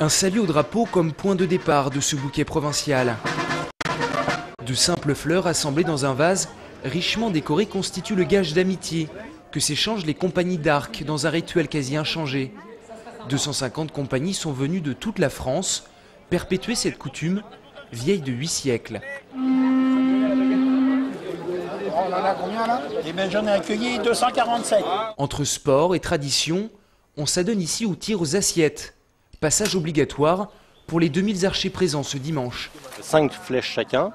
Un salut au drapeau comme point de départ de ce bouquet provincial. De simples fleurs assemblées dans un vase, richement décoré, constituent le gage d'amitié que s'échangent les compagnies d'arc dans un rituel quasi inchangé. 250 compagnies sont venues de toute la France perpétuer cette coutume, vieille de 8 siècles. On en a combien là? Eh bien, j'en ai accueilli 247. Entre sport et tradition, on s'adonne ici aux tirs aux assiettes. Passage obligatoire pour les 2000 archers présents ce dimanche. 5 flèches chacun,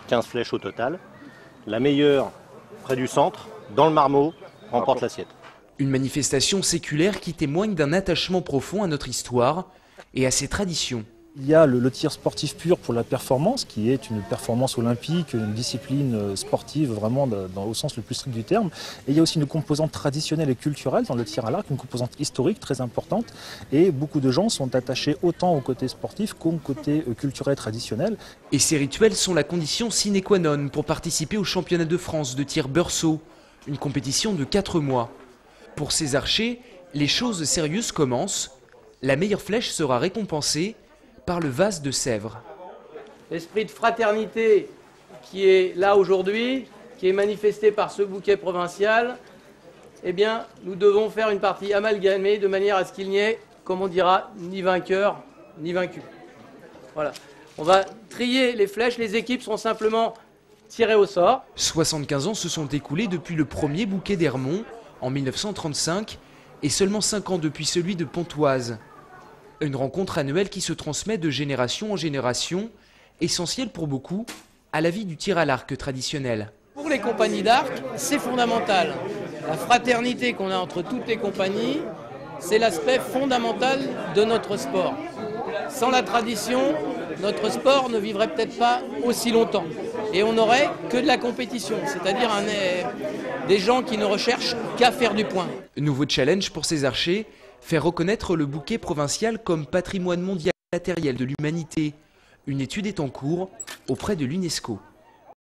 15 flèches au total. La meilleure près du centre, dans le marmot, remporte l'assiette. Une manifestation séculaire qui témoigne d'un attachement profond à notre histoire et à ses traditions. Il y a le tir sportif pur pour la performance, qui est une performance olympique, une discipline sportive vraiment au sens le plus strict du terme. Et il y a aussi une composante traditionnelle et culturelle dans le tir à l'arc, une composante historique très importante. Et beaucoup de gens sont attachés autant au côté sportif qu'au côté culturel traditionnel. Et ces rituels sont la condition sine qua non pour participer au championnat de France de tir beurceau, une compétition de 4 mois. Pour ces archers, les choses sérieuses commencent. La meilleure flèche sera récompensée par le vase de Sèvres. L'esprit de fraternité qui est là aujourd'hui, qui est manifesté par ce bouquet provincial, eh bien, nous devons faire une partie amalgamée de manière à ce qu'il n'y ait, comme on dira, ni vainqueur, ni vaincu. Voilà. On va trier les flèches, les équipes seront simplement tirées au sort. 75 ans se sont écoulés depuis le premier bouquet d'Hermont, en 1935, et seulement 5 ans depuis celui de Pontoise. Une rencontre annuelle qui se transmet de génération en génération, essentielle pour beaucoup à la vie du tir à l'arc traditionnel. Pour les compagnies d'arc, c'est fondamental. La fraternité qu'on a entre toutes les compagnies, c'est l'aspect fondamental de notre sport. Sans la tradition, notre sport ne vivrait peut-être pas aussi longtemps. Et on n'aurait que de la compétition, c'est-à-dire des gens qui ne recherchent qu'à faire du point. Nouveau challenge pour ces archers, faire reconnaître le bouquet provincial comme patrimoine mondial matériel de l'humanité. Une étude est en cours auprès de l'UNESCO.